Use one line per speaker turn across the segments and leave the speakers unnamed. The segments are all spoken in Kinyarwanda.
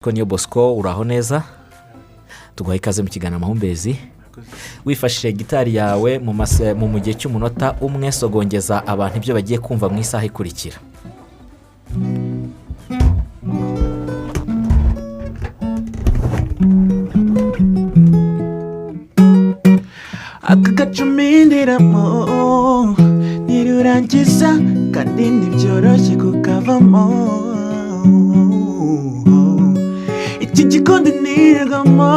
Niyo Bosco uraho neza tuguha ikaze mu kiganiro amahumbezi wifashishije gitari yawe mu gihe cy'umunota umwe sogongeza abantu ibyo bagiye kumva mu isaha ikurikira.
akagacumindiramo nirurangiza kandi ntibyoroshye kukavamo iki gikondo nirigamo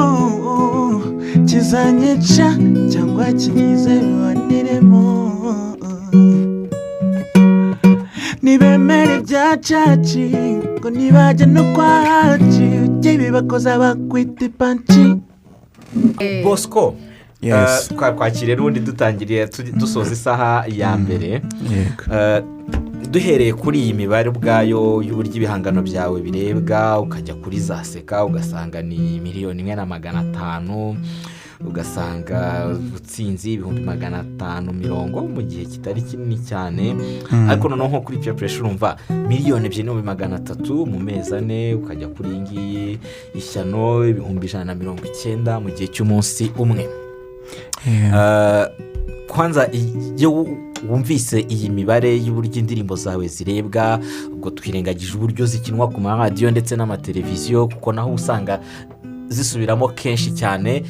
kizanyica cyangwa kinyize bibaniremo nibemere ibya caci ngo nibajya no kwa haci ujye bibakoza bakwita ipanci.
Bosco twakire n'ubundi dutangiriye dusoza isaha ya mbere duhereye kuri iyi mibare ubwayo y'uburyo ibihangano byawe birebwa ukajya kuri za seka ugasanga ni 1,500,000 ugasanga utsinzi 550 mu gihe kitari kinini cyane ariko noneho nko kuri peer pressure urumva 2,300,000 mu mezi ane ukajya kuri iyi ngiyi ISHYANO 190 mu gihe cy'umunsi umwe. Kwanza iyo wumvise iyi mibare y'uburyo indirimbo zawe zirebwa ubwo twirengagije uburyo zikinwa ku maradiyo ndetse n'amateleviziyo kuko naho usanga zisubiramo kenshi cyane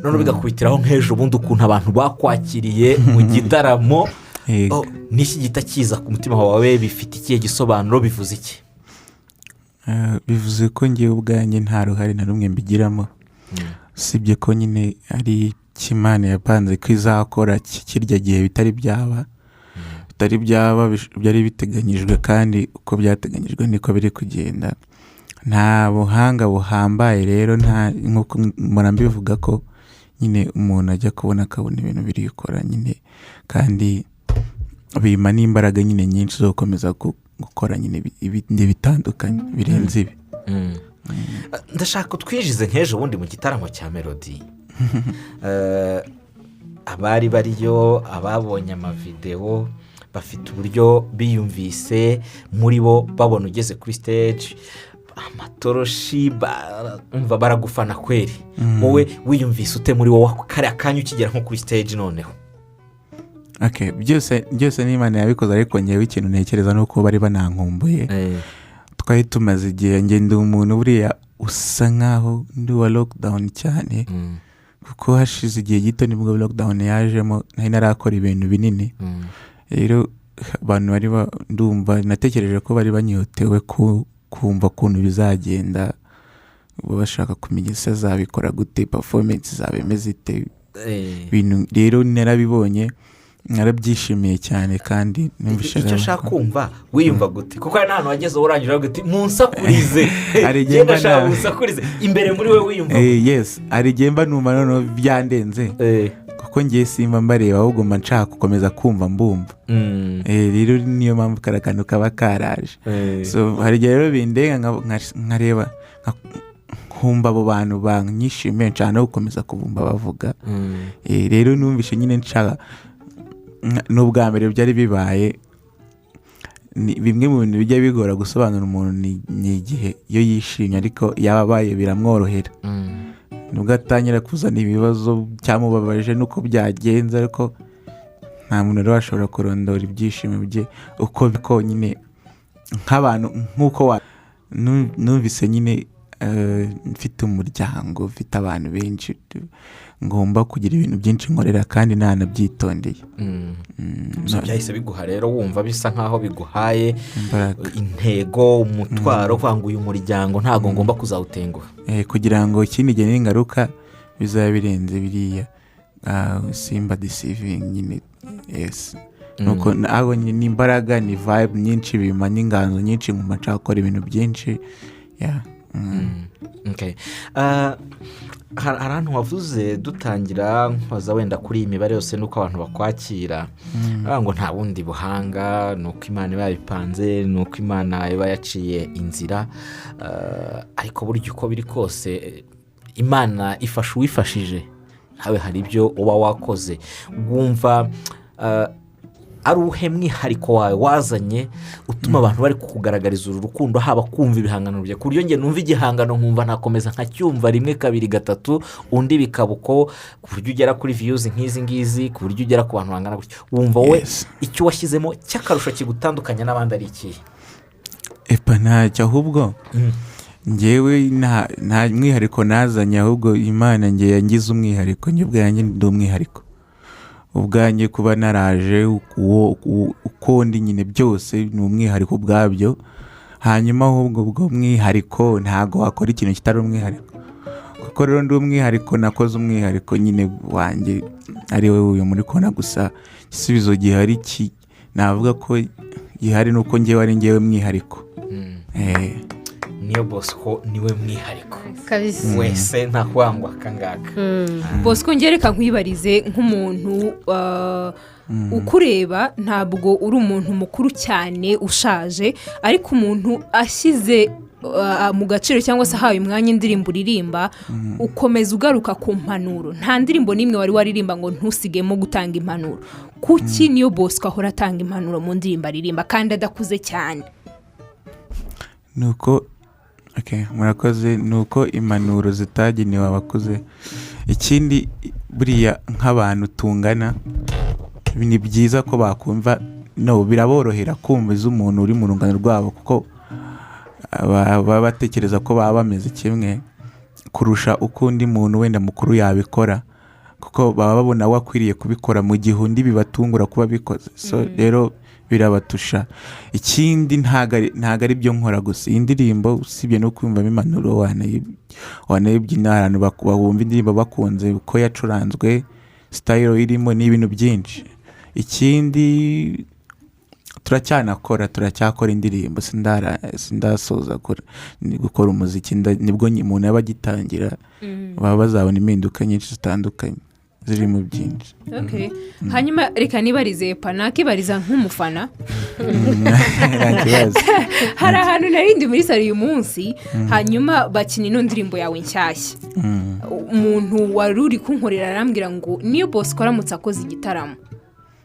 none bigakubitiraho nk'ejo bundi ukuntu abantu bakwakiriye mu gitaramo n'iki gita kiza ku mutima wawe bifite ikihe gisobanuro bivuze iki?
Bivuze ko ngiye ubwanjye nta ruhare na rumwe mbigiramo sibye ko nyine ari Imana yapanze ko izakora kirya gihe bitari byaba byari biteganyijwe kandi uko byateganyijwe niko biri kugenda. Nta buhanga buhambaye rero nta nkuko mbivuga ko nyine umuntu ajya kubona akabona ibintu biri gukora nyine kandi bima n'imbaraga nyine nyinshi zo gukomeza gukora nyine ibindi bitandukanye birenze ibi.
Ndashaka twinjize nk'ejo bundi mu gitaramo cya Melody abari bariyo ababonye amavideo bafite uburyo biyumvise muri bo babona ugeze kuri stage amatoroshi baragufana kweri wowe wiyumvise ute muri wowe kare akanya ukigera nko kuri stage noneho?
byose n'Imana yabikoze ariko ngewe ikintu ntekereza nuko bari banankumbuye twari tumaze igihe ngende umuntu buriya usa nkaho ndi wa lockdown cyane kuko hashize igihe gito nibwo lockdown yajemo nari narakora ibintu binini rero abantu bari ndumva natekereje ko bari banyotewe kumva ukuntu bizagenda bashaka kumenya se zabikora gute performance zabemeze ite ibintu rero narabibonye narabyishimiye cyane kandi numvise
icyo shaka kumva wiyumva gute kuko ari nahantu wageze urangira gute munsakurize genda shaka munsakurize imbere muri we wiyumva
yes arigemba numva none byandenze kuko ngiye simba mbareba ahubwo nshaka gukomeza kumva mbumva rero niyo mpamvu karakano kaba karaje so hari rero bindenga nkareba kumva abo bantu banyishimiye cyane gukomeza kubumba bavuga rero numvise nyine nshaka n'ubwa mbere byari bibaye bimwe mu bintu bijya bigora gusobanura umuntu ni igihe iyo yishimye ariko yababaye biramworohera nubwo atangira kuzana ibibazo cyamubabaje nuko byagenze ariko nta muntu rero ashobora kurondora ibyishimo bye uko biko nyine nk'abantu nk'uko numvise nyine mfite umuryango mfite abantu benshi ngomba kugira ibintu byinshi nkorera kandi nanabyitondeye
byahise biguha rero wumva bisa nkaho biguhaye intego umutwaro kwanga uyu muryango ntago ngomba kuzawutenguha
kugira ngo ikindi gihe n'ingaruka bizaba birenze biriya simba deceiving nyine yes nuko aho ni imbaraga ni vibe nyinshi bima n'inganzo nyinshi mu maca akora ibintu byinshi
hari ahantu wavuze dutangira nkoza wenda kuri iyi mibare yose nuko abantu bakwakira ngo nta bundi buhanga nuko Imana iba yabipanze nuko Imana iba yaciye inzira ariko buryo uko biri kose Imana ifasha uwifashije nawe hari ibyo uba wakoze wumva ari uhe mwihariko wawe wazanye utuma abantu bari kukugaragariza uru rukundo, haba kumva ibihangano byawe ku buryo njye numva igihangano nkumva nakomeza nkacyumva rimwe kabiri gatatu, undi bikaba uko, ku buryo ugera kuri viyuzi nk'izi ngizi, ku buryo ugera ku bantu bangana gutyo, wumva we icyo washyizemo cy'akarusho kigutandukanya n'abandi ari ikihe?
ntacyo, ahubwo ngewe nta mwihariko nazanye, ahubwo Imana nge yangize umwihariko, njye ubwanjye ndi umwihariko ubwanjye, kuba naraje uko ndi nyine byose ni umwihariko bwabyo. hanyuma ahubwo ubwo mwihariko ntago wakora ikintu kitari umwihariko, kuko rero ndi umwihariko, nakoze umwihariko nyine wanjye ari we uyu muri kona. gusa igisubizo gihari navuga ko gihari nuko ngewe ari ngewe mwihariko.
Niyo Bosco niwe mwihariko
kabisa,
wese nta kwangwa kangaka.
Bosco ngereka nkwibarize nk'umuntu ukureba, ntabwo uri umuntu mukuru cyane ushaje, ariko umuntu ashyize mu gaciro cyangwa se ahawe umwanya indirimbo uririmba, ukomeza ugaruka ku mpanuro. Nta ndirimbo n'imwe wari waririmba ngo ntusigemo gutanga impanuro. Kuki Niyo Bosco ahora atanga impanuro mu ndirimbo aririmba kandi adakuze cyane?
Nuko murakoze, nuko impanuro zitagenewe abakuze. Ikindi buriya nk'abantu tungana, ni byiza ko bakumva, biraborohera kumva iz'umuntu uri mu rungano rwabo, kuko baba batekereza ko baba bameze kimwe kurusha uko undi muntu wenda mukuru yabikora, kuko baba babona wakwiriye kubikora mu gihe undi bibatungura kuba bikoze. So rero birabatusha. Ikindi ntago ari byo nkora gusa, iyi ndirimbo usibye no kumvamo impanuro wanayibyina, abantu bumva indirimbo bakunze uko yacuranzwe, style irimo n'ibintu byinshi. Ikindi turacyakora indirimbo, sindasoza gukora umuziki, nibwo umuntu yaba agitangira, baba bazabona impinduka nyinshi zitandukanye zirimo byinshi.
Hanyuma reka nibarize nakibariza nk'umufana. Hari ahantu narindi muri salo uyu munsi, hanyuma bakina ino ndirimbo yawe nshyashya. Umuntu wari uri kunkorera arambwira ngo Niyo Bosco aramutse akoze igitaramo,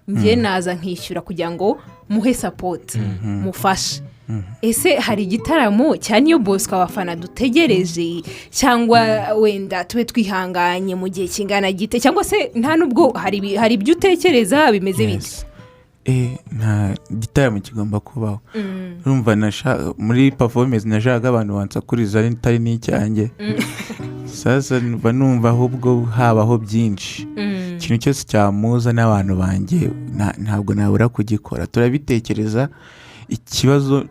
njye naza nkishyura kugira ngo muhe support, mufashe. Ese hari igitaramo cya Niyo Bosco abafana dutegereje, cyangwa wenda tube twihanganye mu gihe kingana gite, cyangwa se nta nubwo hari ibyo utekereza bimeze bite?
Nta gitaramo kigomba kubaho. Urumva muri performance nashaka abantu bansakuriza atari n'icyanjye. Sasa numva ahubwo habaho byinshi, ikintu cyose cyamuza n'abantu banjye ntabwo nabura kugikora. Turabitekereza, ikibazo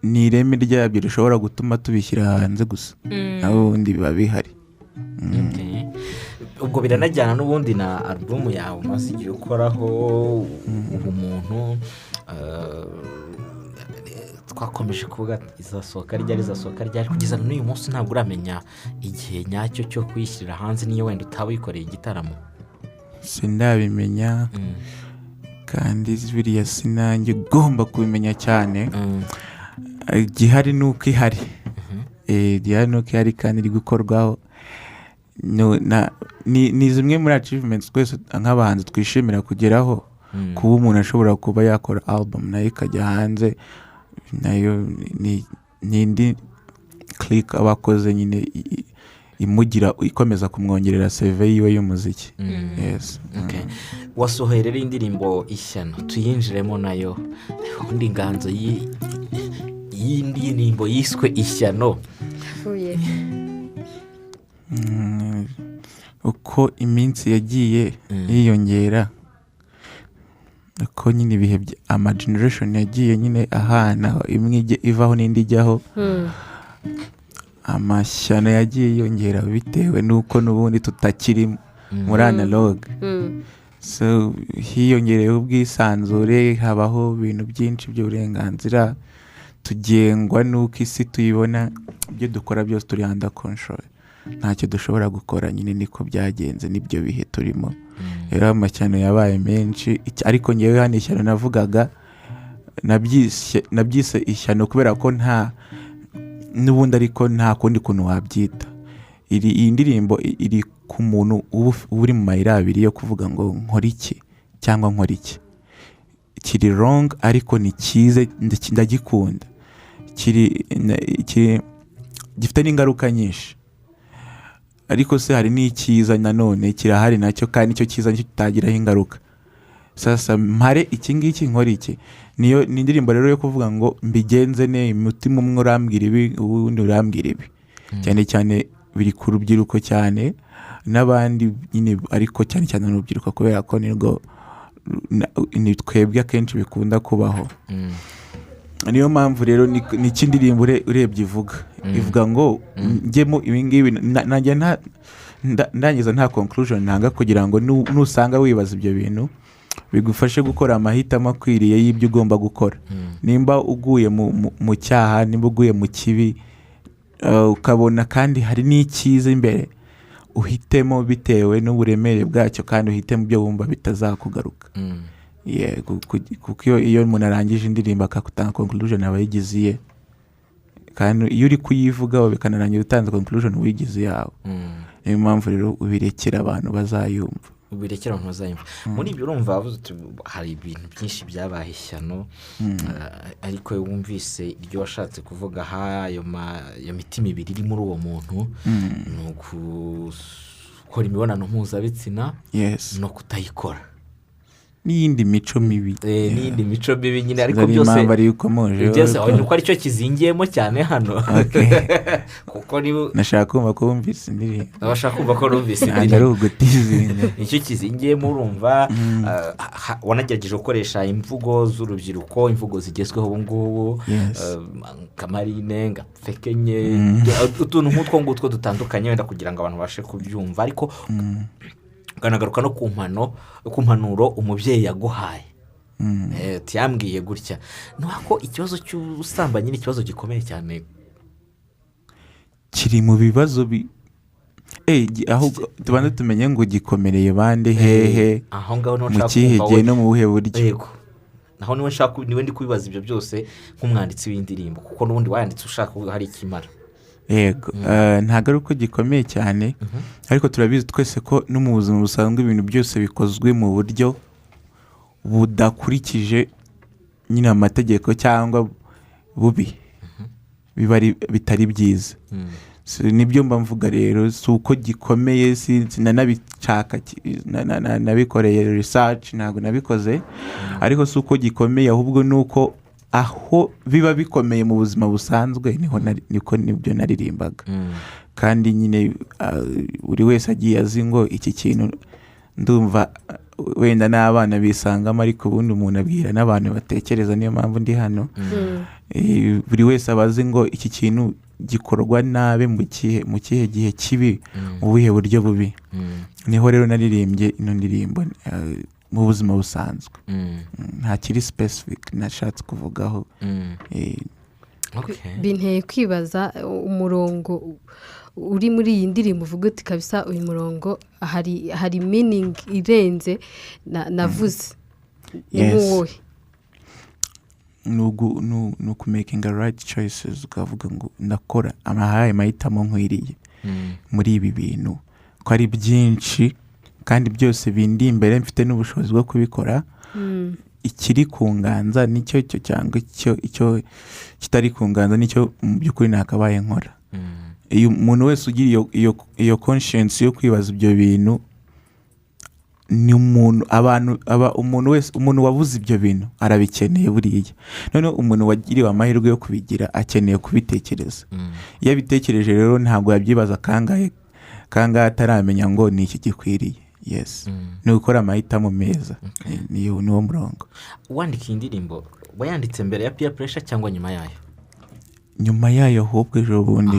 ni ireme ryabyo rishobora gutuma tubishyira hanze gusa, naho ubundi biba bihari.
Ubwo biranajyana n'ubundi na album yawe umaze igihe ukoraho ubumuntu. Twakomeje kuvuga izasohoka ryari kugeza n'uyu munsi ntabwo uramenya igihe nyacyo cyo kuyishyira hanze, niyo wenda utaba wikoreye igitaramo.
Sindabimenya, kandi biriya sinange ugomba kubimenya cyane. Gihari nuko ihari, kandi iri gukorwaho. Ni zimwe muri achievements twese nk'abahanzi twishimira kugeraho, kuba umuntu ashobora kuba yakora album nayo ikajya hanze, nayo ni indi click abakoze nyine imugira, ikomeza kumwongerera CV yiwe y'umuziki.
Wasohoye rero indirimbo Ishyano, tuyinjiremo nayo. Undi nganzo y'indirimbo yiswe Ishyano. Uko iminsi yagiye yiyongera, uko nyine ibihe ama generation yagiye nyine ahana, imwe ivaho n'indi ijyaho, amashyano yagiye yiyongera bitewe n'uko n'ubundi tutakiri muri analog. So hiyongereye ubwisanzure, habaho ibintu byinshi by'uburenganzira, tugengwa n'uko isi tuyibona, ibyo dukora byose turi under control, ntacyo dushobora gukora. Nyine niko byagenze n'ibyo bihe turimo. Rero amashyano yabaye menshi, ariko ngewe hano ishyano navugaga nabyise ishyano kubera ko n'ubundi ariko nta kundi kuntu wabyita. Iyi ndirimbo iri ku muntu uri mu mayira abiri yo kuvuga ngo nkora iki cyangwa nkora iki.
kiri wrong ariko ni cyiza ndagikunda, gifite n'ingaruka nyinshi, ariko se hari n'icyiza nanone kirahari nacyo, kandi icyo cyiza nicyo kitagiraho ingaruka. Sasa mpare iki ngiki nkora iki, ni indirimbo rero yo kuvuga ngo mbigenze ne, umutima umwe urambwira ibi uwundi urambwira ibi. Cyane cyane biri ku rubyiruko cyane n'abandi nyine, ariko cyane cyane urubyiruko kubera ko ni twebwe akenshi bikunda kubaho. Niyo mpamvu rero n'iki ndirimbo urebye ivuga ngo njyemo ibi ngibi, ndangiza nta conclusion ntanga, kugira ngo nusanga wibaza ibyo bintu bigufashe gukora amahitamo akwiriye y'ibyo ugomba gukora. Nimba uguye mu cyaha, nimba uguye mu kibi, ukabona kandi hari n'icyiza imbere, uhitemo bitewe n'uburemere bwacyo, kandi uhitemo ibyo wumva bitazakugaruka. Kuko iyo umuntu arangije indirimbo akatanga conclusion aba yigiziye, kandi iyo uri kuyivugaho bikanarangira utanze conclusion wigize yawe. Niyo mpamvu rero ubirekera abantu bazayumva.
Muri ibyo urumva hari ibintu byinshi byabaye ishyano, ariko wumvise iryo washatse kuvuga iyo mitima ibiri iri muri uwo muntu, ni ukukora imibonano mpuzabitsina no kutayikora,
n'iyindi mico mibi,
nyine, ariko byose uko ari cyo kizingiyemo cyane hano. Kuko
nashaka kumva ko wumvise indirimbo,
abashaka kumva ko wumvise
indirimbo
nicyo kizingiyemo. Urumva wanagerageje gukoresha imvugo z'urubyiruko, imvugo zigezweho ubu ngubu, kamarine ngapfekenye, utuntu nk'utwo ngutwo dutandukanye, wenda kugira ngo abantu babashe kubyumva, ariko ukanagaruka no ku mpanuro umubyeyi yaguhaye. Yambwiye gutya. Nuko ikibazo cy'ubusambanyi ni ikibazo gikomeye cyane,
kiri mu bibazo aho tubanza tumenye ngo gikomereye bande hehe,
aho ngaho
mu kihe gihe no mu buhe buryo.
Naho niwe ndi kubibaza ibyo byose nk'umwanditsi w'indirimbo, kuko n'ubundi wayanditse ushaka hari ikimara.
Ntabwo ari uko gikomeye cyane, ariko turabizi twese ko no mu buzima busanzwe ibintu byose bikozwe mu buryo budakurikije nyine amategeko cyangwa bubi, biba bitari byiza. Nibyo mba mvuga rero, si uko gikomeye, sinanabishaka, nabikoreye research, ntabwo nabikoze, ariko si uko gikomeye, ahubwo ni uko aho biba bikomeye mu buzima busanzwe niko nibyo naririmbaga. Kandi nyine buri wese agiye azi ngo iki kintu ndumva wenda n'abana bisangamo, ariko ubundi umuntu abwira n'abantu batekereza. Niyo mpamvu ndi hano. Buri wese aba azi ngo iki kintu gikorwa nabi mu kihe gihe kibi, mu buhe buryo bubi. Niho rero naririmbye ino ndirimbo mu buzima busanzwe, nta kiri specific nashatse kuvugaho.
Binteye kwibaza umurongo uri muri iyi ndirimbo, uvuga uti kabisa uyu murongo hari meaning irenze navuze. Ni wowe
ni ukumaking the right choices, ukavuga ngo ndakora amahitamo nkwiriye muri ibi bintu, ko ari byinshi kandi byose bindi imbere, mfite n'ubushobozi bwo kubikora. Ikiri ku nganza nicyo cyangwa icyo kitari ku nganza nicyo mu by'ukuri nakabaye nkora. Iyo umuntu wese ugira iyo conscience yo kwibaza ibyo bintu, ni umuntu wabuze ibyo bintu arabikeneye buriya. Noneho umuntu wagiriwe amahirwe yo kubigira akeneye kubitekereza. Iyo abitekereje rero ntabwo yabyibaza kangahe ataramenya ngo ni iki gikwiriye. Ni gukora amahitamo meza. Niwo murongo.
Wandika indirimbo wayanditse mbere ya peer pressure cyangwa nyuma yayo?
Nyuma yayo, ahubwo ejo bundi.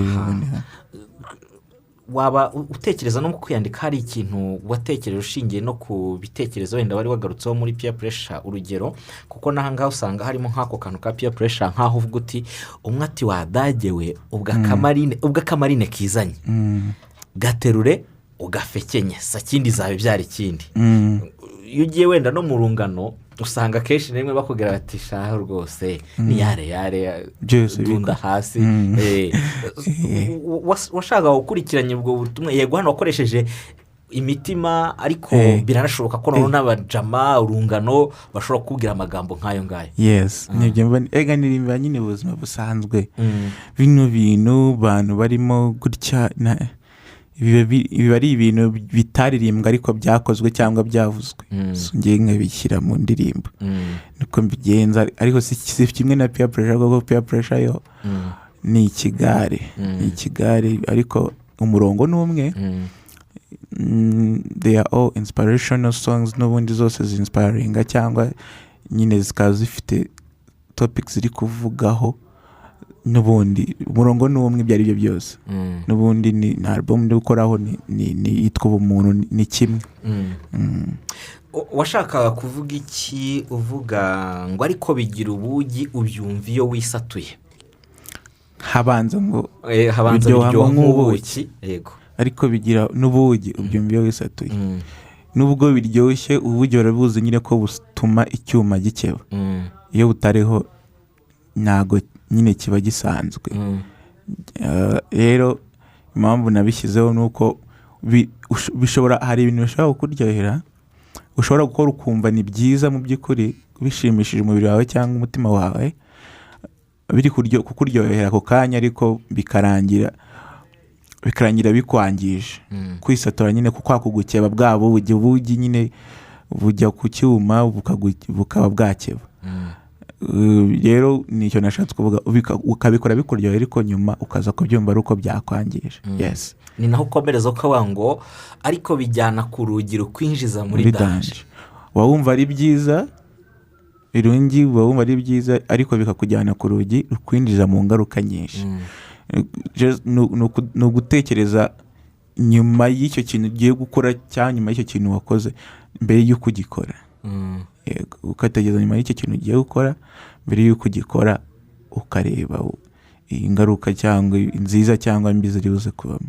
Waba utekereza no mu kwiyandika hari ikintu watekereje ushingiye no ku bitekerezo wenda wari wagarutseho muri peer pressure? Urugero, kuko nahangaha usanga harimo nk'ako kantu ka peer pressure, nk'aho uvuga uti umwe ati wadagewe ubwa kamarine kizanye, gaterure ugafekenye, sakindi zawe byari ikindi. Iyo ugiye wenda no mu rungano usanga kenshi rimwe bakubwira bati shaho rwose ni yare dunda hasi. Washaka gukurikiranya ubwo butumwa, yego hano wakoresheje imitima ariko biranashoboka ko noneho n'abajama urungano bashobora kubwira amagambo nk'ayo ngayo.
yes nibyo mbona ndirimba nyine ubuzima busanzwe bino bintu bantu barimo gutya biba ari ibintu bitaririmbwa ariko byakozwe cyangwa byavuzwe ngiye nkabishyira mu ndirimbo niko mbigenza ariko si kimwe na peer pressure kuko peer pressure yo ni ikigare ariko umurongo ni umwe. They are all inspirational songs n'ubundi zose zinspiringa cyangwa nyine zikaba zifite topics ziri kuvugaho n'ubundi umurongo ni umwe ibyo ari byo byose n'ubundi ni album ndi gukoraho ni yitwa ubumuntu ni kimwe.
washakaga kuvuga iki uvuga ngo ariko bigira ubugi ubyumva iyo wisatuye?
habanza
biryoha nk'ubuki yego
ariko bigira n'ubugi ubyumva iyo wisatuye nubwo biryoshye ubugi barabuzi nyine ko butuma icyuma gikeba iyo butariho ntago nyine kiba gisanzwe. Rero impamvu nabishyizeho ni uko bishobora hari ibintu bishobora kukuryohera ushobora gukora ukumva ni byiza mu by'ukuri bishimishije umubiri wawe cyangwa umutima wawe biri kukuryohera ako kanya ariko bikarangira bikwangije kwisatura nyine kuko kugukeba bwabo ubugi nyine bujya ku cyuma bukaba bwakeba. Rero nicyo nashatse kuvuga ukabikora bikuryohera ariko nyuma ukaza kubyumva ari uko byakwangije. Yes
ni naho ukomereza ukavuga ngo ariko bijyana ku rugi rukwinjiza muri danje.
Wumva ari byiza irungi wumva ari byiza ariko bikakujyana ku rugi rukwinjiza mu ngaruka nyinshi. ni ugutekereza nyuma y'icyo kintu ugiye gukora cyangwa nyuma y'icyo kintu wakoze mbere y'uko ugikora. Ukategereza nyuma y'icyo kintu ugiye gukora mbere y'uko ugikora ukareba ingaruka cyangwa nziza cyangwa mbi ziri buze kubamo.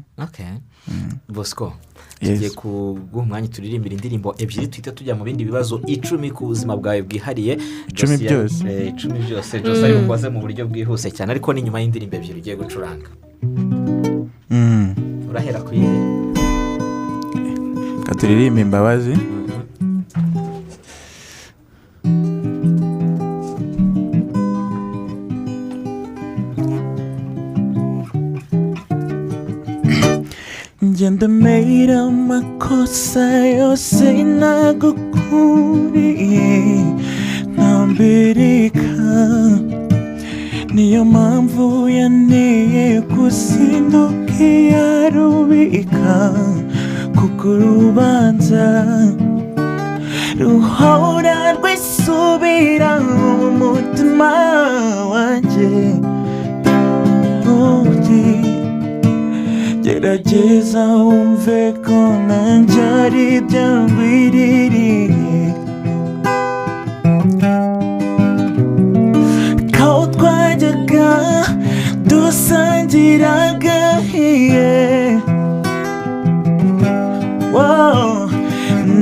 Bosco tugiye kuguha umwanya turirimbira indirimbo ebyiri tuhita tujya mu bindi bibazo 10 ku buzima bwawe bwihariye.
10 byose
10 byose byose ari ukoze mu buryo bwihuse cyane ariko ni nyuma y'indirimbo ebyiri ugiye gucuranga. Urahera ku yihe?
Katuririmba imbabazi.
Ngenda made amakosa yose nagukuriye ntambirika niyo mpamvu yanteye kuzinduka iyarubika kuko urubanza ruhora rwisubira mu mutima wanjye. Gerageza wumve ko nanjye ari ibyangwiririye ko twajyaga dusangira agahiye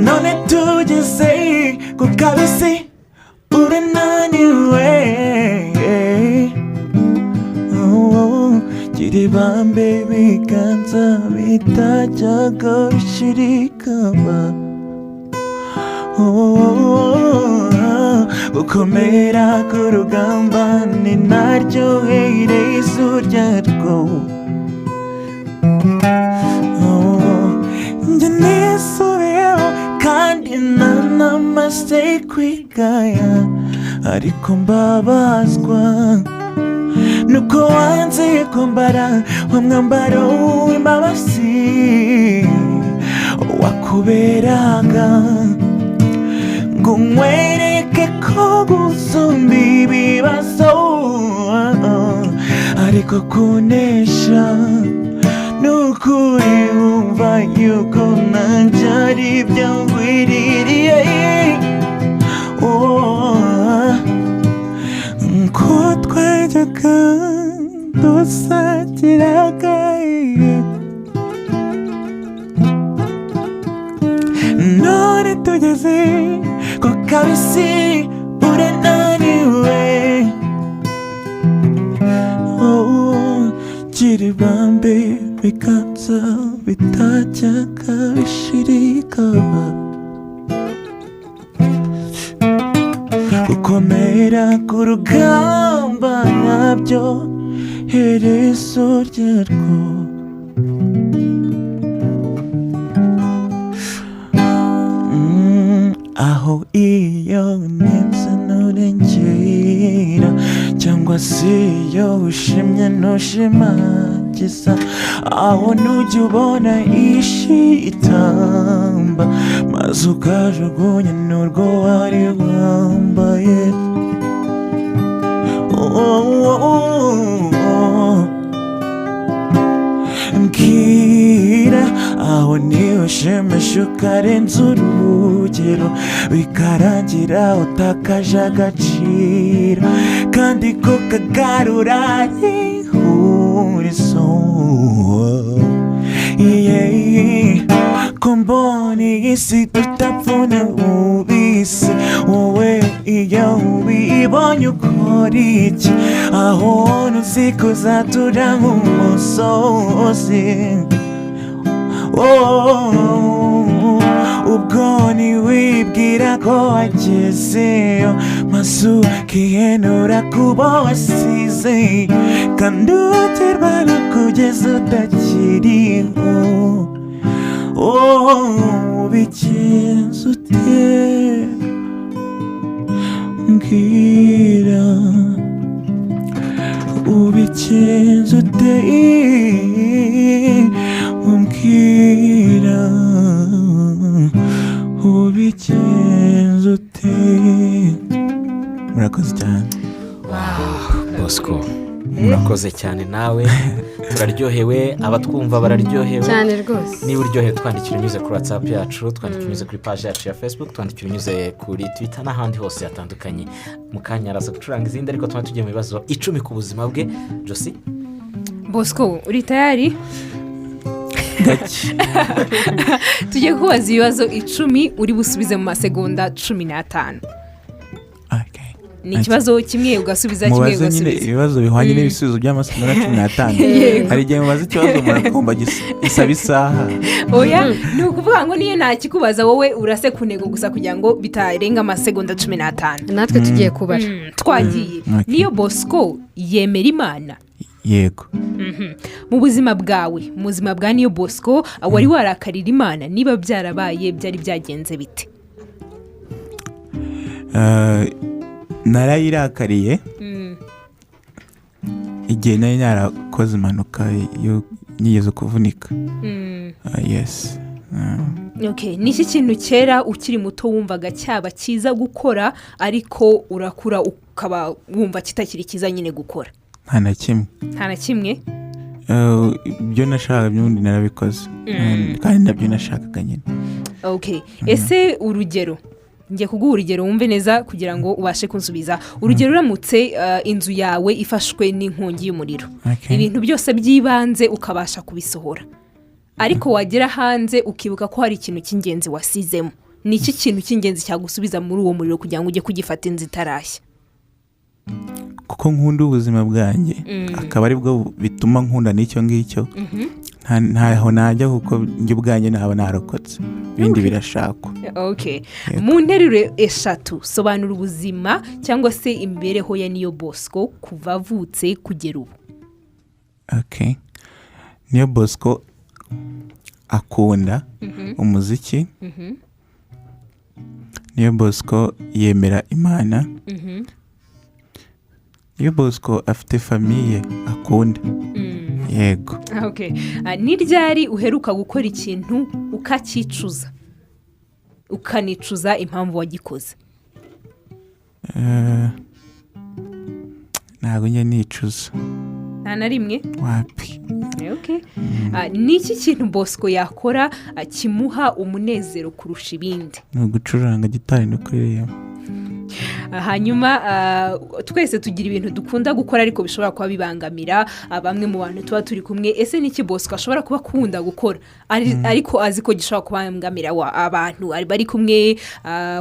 none tugeze ku kabisi urananiwe kiribambe biganza bitajyaga bishirikama ukomera ku rugamba ni naryo herezo ryarwo. Njye nisubiyeho kandi nanamaze kwigaya ariko mbabazwa nuko wanze kwambara umwambaro w'imbabazi wakuberaga ngo nkwereke ko gusumba ibibazo ariko kunesha n'ukuri wumva yuko nanjye ari ibyangwiririye ko twajyaga dusangira agahiye none tugeze ku kabisi urananiwe kiribambe bikaza bitajyaga bishirika gukomera ku rugamba nabyo herezo ryarwo aho iyo neza nturengera cyangwa se iyo wishimye ntushimagiza aho nujya ubona ishitamba maze ukajugunya n'urwo wari wambaye mbwira aho niho ushimishije ukarenza urugero bikarangira utakaje agaciro kandi ko kagarura ihurizo ko mbona iyi si tutapfuna ubisi wowe iyo ubibonye ukora iki aho ntuzi kuzatura nk'umusozi ubwo ntiwibwira ko wagezeyo maze ukihenura kubo wasize kandi uterwa no kugeza utakiriho ubigenza ute mbwira ubigenza ute umbwira ubigenza ute murakoze cyane
Bosco murakoze cyane nawe turaryohewe abatwumva bararyohewe
cyane rwose
niba uryohewe twandikira unyuze kuri WhatsApp yacu twandikira unyuze kuri page yacu ya Facebook twandikira unyuze kuri Twitter n'ahandi hose hatandukanye mu kanya araza gucuranga izindi ariko tugiye mu bibazo 10 ku buzima bwe Josie
Bosco uri tayari tugiye kubaza ibibazo 10 uri busubize mu masegonda 15 ni ikibazo kimwe ugasubiza kimwe
mubaze
ugasubiza
nyine ibibazo bihwanye n'ibisubizo by'amasegonda 15 hari igihe mubaze ikibazo murakumva gisaba isaha
oya ni ukuvuga ngo niyo ntakikubaza wowe urase ku ntego gusa kugira ngo bitarenga amasegonda 15
natwe tugiye kubara
twagiye Niyo Bosco yemera Imana
yego
mu buzima bwawe mu buzima bwa Niyo Bosco wari warakarira Imana niba byarabaye byari byagenze bite
narayirakariye igihe nari narakoze impanuka nigeze kuvunika yes
okay niki kintu kera ukiri muto wumvaga cyaba cyiza gukora ariko urakura ukaba wumva kitakiri cyiza nyine gukora
nta na kimwe ibyo nashakaga by'ubundi narabikoze kandi nabyo nashakaga nyine
okay ese urugero ngiye kuguha urugero wumve neza kugira ngo ubashe kunsubiza urugero uramutse inzu yawe ifashwe n'inkongi y'umuriro ibintu byose by'ibanze ukabasha kubisohora ariko wagera hanze ukibuka ko hari ikintu cy'ingenzi wasizemo ni iki kintu cy'ingenzi cyagusubiza muri uwo muriro kugira ngo ujye kugifata inzu itarashya
kuko nkunda ubuzima bwanjye akaba aribwo bituma nkunda n'icyo ngicyo ntaho najya kuko njye ubwanjye naba narokotse ibindi birashakwa
okay mu nteruro 3 sobanura ubuzima cyangwa se imibereho ya Niyo Bosco kuva avutse kugera ubu
okay Niyo Bosco akunda umuziki Niyo Bosco yemera Imana Niyo Bosco afite famiye akunda yego
okay ni ryari uheruka gukora ikintu ukakicuza ukanicuza impamvu wagikoze
ntabwo njye nicuza
nta na rimwe
wapi
okay ni iki kintu Bosco yakora kimuha umunezero kurusha ibindi
ni ugucuranga gitari no kuririmba
hanyuma twese tugira ibintu dukunda gukora ariko bishobora kuba bibangamira bamwe mu bantu tuba turi kumwe ese niki Bosco ashobora kuba akunda gukora ariko azi ko gishobora kubangamira abantu bari kumwe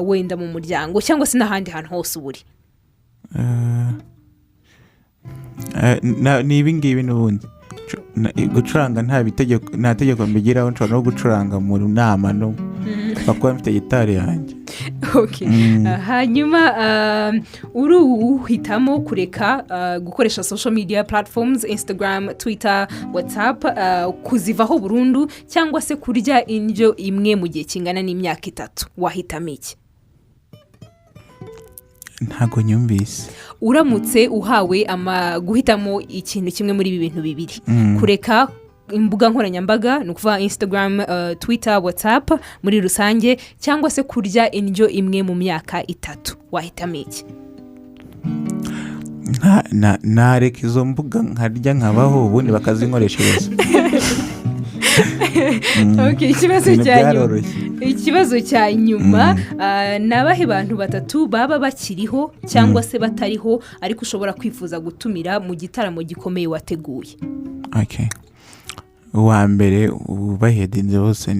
wenda mu muryango cyangwa se n'ahandi hantu hose uburi
ni ibi ngibi n'ubundi gucuranga nta tegeko mbigiraho, nshobora no gucuranga mu nama no bakuba mfite gitari yanjye.
hanyuma uhitamo kureka gukoresha social media platforms, Instagram, Twitter, WhatsApp, kuzivaho burundu cyangwa se kurya indyo imwe mu gihe kingana n'imyaka 3, wahitamo iki?
Ntago nyumvise.
Uramutse uhawe guhitamo ikintu kimwe muri ibi bintu bibiri, kureka imbuga nkoranyambaga, ni ukuvuga Instagram, Twitter, WhatsApp muri rusange, cyangwa se kurya indyo imwe mu myaka 3, wahitamo iki?
Nareka izo mbuga nkarya nkabaho, ubundi bakazinkoreshereza. Ikibazo cya nyuma, nabahe bantu 3 baba bakiriho cyangwa se batariho ariko ushobora kwifuza gutumira mu gitaramo gikomeye wateguye? Uwa mbere ubahedinze bose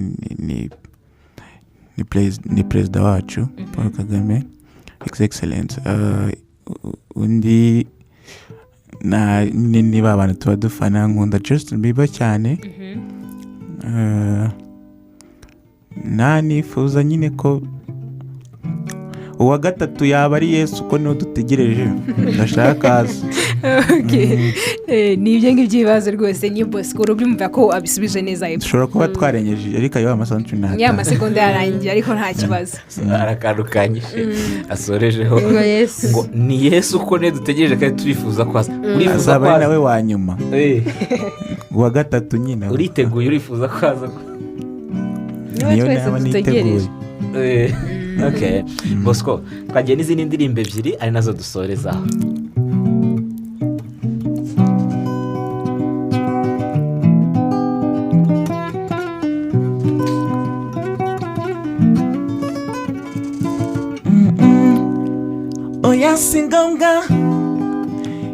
ni perezida wacu Paul Kagame, excellence. Undi ni abantu tuba dufana, nkunda Justin Bieber cyane. Nifuza nyine ko uwa 3 yaba ari Yesu, ko niwe dutegereje, ndashaka
ni ibyo ngibyo ibibazo rwose. Niyo Bosco urumva ko abisubije neza.
Dushobora kuba twarengeje ariko ayo amasegonda
y'amasegonda yarangiye, ariko nta kibazo.
Arakandukanyije asorejeho ngo ni Yesu ko niwe dutegereje kandi turifuza ko urifuza
ko nawe wa nyuma uwa 3 nyine
uriteguye, urifuza ko aza.
Niyo naba niteguye.
Bosco, twagiye n'izindi ndirimbo 2 ari nazo dusorezaho.
Oya singonga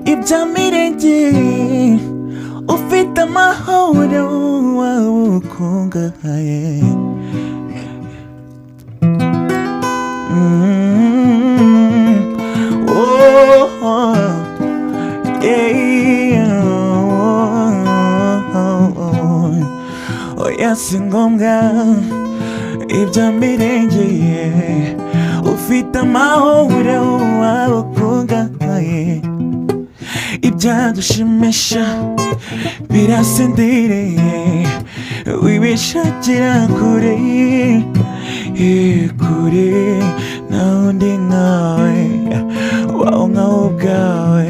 ibya mirenge, ufite amahoro wawe ukungahaye. Oya singonga ibya mirenge, ufite amahoro wawe ukungahaye. Ibyadushimisha birasendereye, wibishakira kure kure, naho ndi nkawe waho nkaho bwawe.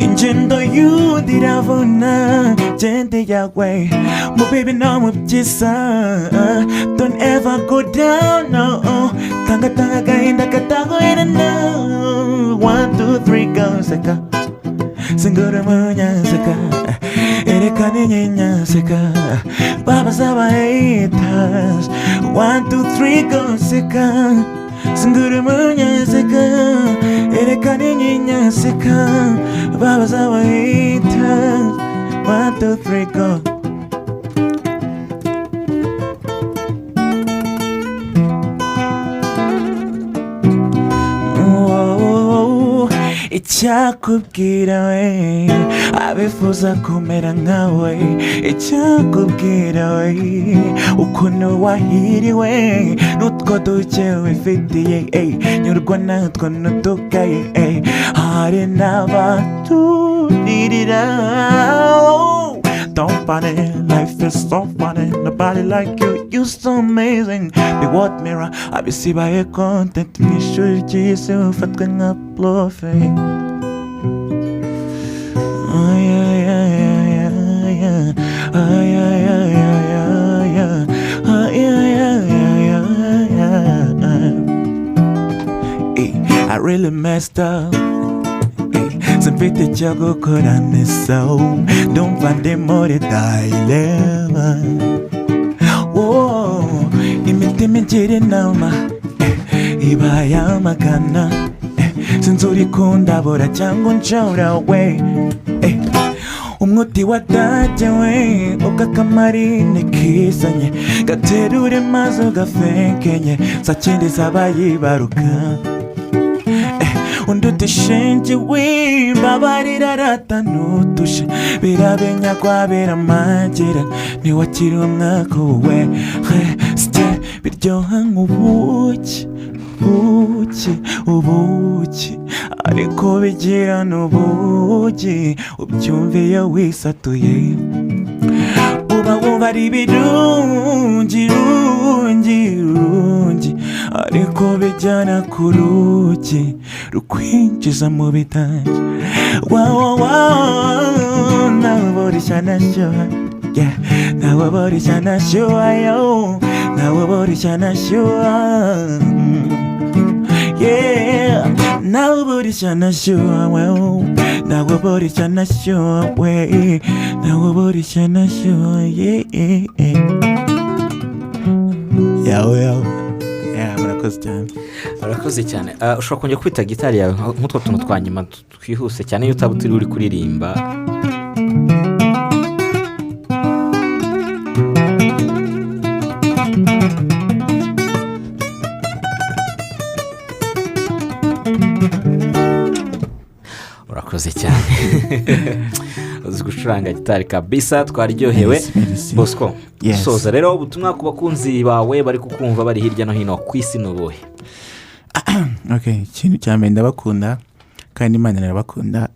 Ingendo y'undi iravuna, gende yawe mu bibi no mu byiza. Don't ever go down, no. Tanga agahinda kataguherana. 1, 2, 3 go seka, singura munyaseka, erekane nyenyaseka, baba zaba haters. 1, 2, 3 go seka, singura munyaseka, erekane nyenyaseka, baba zaba haters. 1, 2, 3 go. Icyakubwira we abifuza kumera nkawe, icyakubwira we ukuntu wahiriwe n'utwo duke wifitiye, nyurwa natwo nutugaye, hari n'abaturirira. Don't panic, life is so funny. Nobody like you, you're so amazing. Be what mirror, abisibaye content. Mwishuri ry'isi ufatwe nka blufe. I really messed up. Simfite cyo gukora neza, ndumva ndi muri dilema. Imitima igira inama, iba yamagana, sinzi uri kundabura cyangwa unshora we. Umuti wadagewe ukakamarine kizanye, gaterure maze ugafenkenye, sakindi zabayibaruka. undutishe njyewe mbabarira rata ntutushe birabenya kwabera magira ntiwakiri umwaka we resite biryoha nk'ubuki ubuki ariko bigira n'ubugi ubyumviye wisatuye uba wumva ari ibirungi ariko bijyana ku rugi rukwinjiza mu bitanje nawe borishya nashyuha nawe borishya nashyuha nawe borishya nashyuha nawe borishya nashyuha nawe borishya nashyuha nawe borishya nashyuha
murakoze cyane ushobora kongera kwita gitari yawe nk'utwo tuntu twa nyuma twihuse cyane iyo utaba uri kuririmba. urakoze cyane uzi gucuranga gitari kabisa twaryohewe. Bosco soza rero ubutumwa ku bakunzi bawe bari kukumva bari hirya no hino ku isi n'ubuhe?
ikintu cya mbere ndabakunda kandi Imana irabakunda,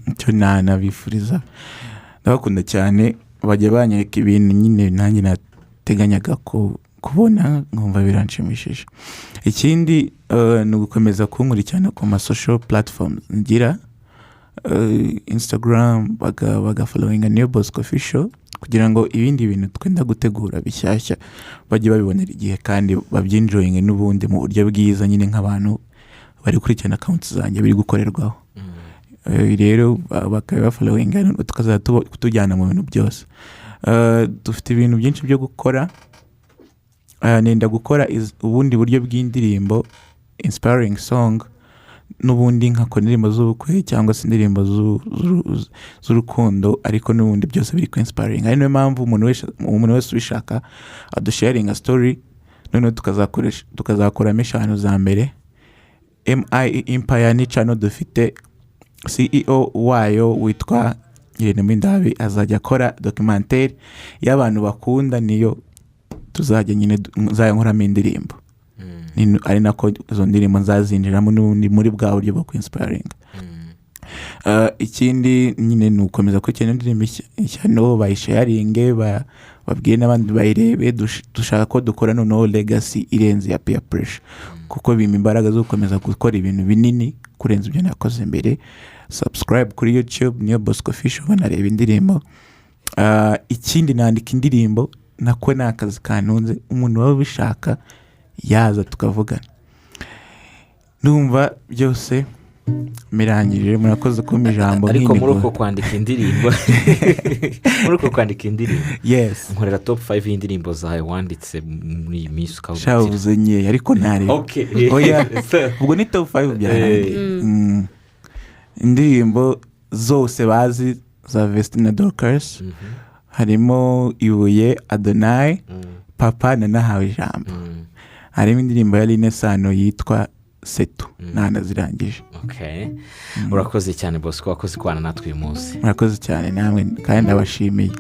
icyo nabifuriza ndabakunda cyane, bajya banyereka ibintu nyine nanjye nateganyaga kubona nkumva biranshimishije. Ikindi ni ugukomeza kunkurikirana ku social platforms ngira, Instagram bagafollowinga Niyo Bosco official kugira ngo ibindi bintu twenda gutegura bishyashya bajye babibonera igihe kandi babyinjoyinge n'ubundi mu buryo bwiza nyine nk'abantu bari kurikirana accounts zanjye biri gukorerwaho. Rero bakabafollowinga tukazatujyana mu bintu byose. Dufite ibintu byinshi byo gukora, nenda gukora ubundi buryo bw'indirimbo inspiring song n'ubundi nkakora indirimbo z'ubukwe cyangwa se indirimbo z'urukundo, ariko n'ubundi byose biri ku inspiring. Ari niyo mpamvu umuntu wese ubishaka adusharinga story, noneho tukazakoramo 5 za mbere. MI Empire ni channel dufite, CEO wayo witwa yaririmbye azajya akora documentaire y'abantu bakunda Niyo, tuzajya nyine nkoramo indirimbo, ari nako izo ndirimbo nzazinjiramo n'ubundi muri bwa buryo bwo inspiring. Ikindi nyine ni ukomeza kwikena indirimbo ISHYANO bayisharinge, babwiye n'abandi bayirebe. Dushaka ko dukora noneho legacy irenze ya peer pressure, kuko bima imbaraga zo gukomeza gukora ibintu binini kurenza ibyo nakoze mbere. Subscribe kuri YouTube Niyo Bosco official banareba indirimbo. Ikindi nandika indirimbo nako ni akazi kantunze, umuntu waba ubishaka yaza tukavugana. Numva byose mirangije, murakoze kumpa ijambo.
Ariko muri uko kwandika indirimbo
yes,
nkorera top 5 y'indirimbo zawe wanditse muri iyi minsi ukaba
yavuze nye, ariko ntari oya ubwo ni top 5 byanjye. Indirimbo zose bazi za Vestina Dorcas, harimo Ibuye, Adonai, Papa na Nahawe Ijambo. Harimo indirimbo ya Line Sano yitwa Setu, nanazirangije.
Urakoze cyane Bosco, wakoze kwana natwe uyu munsi.
Murakoze cyane namwe kandi ndabashimiye.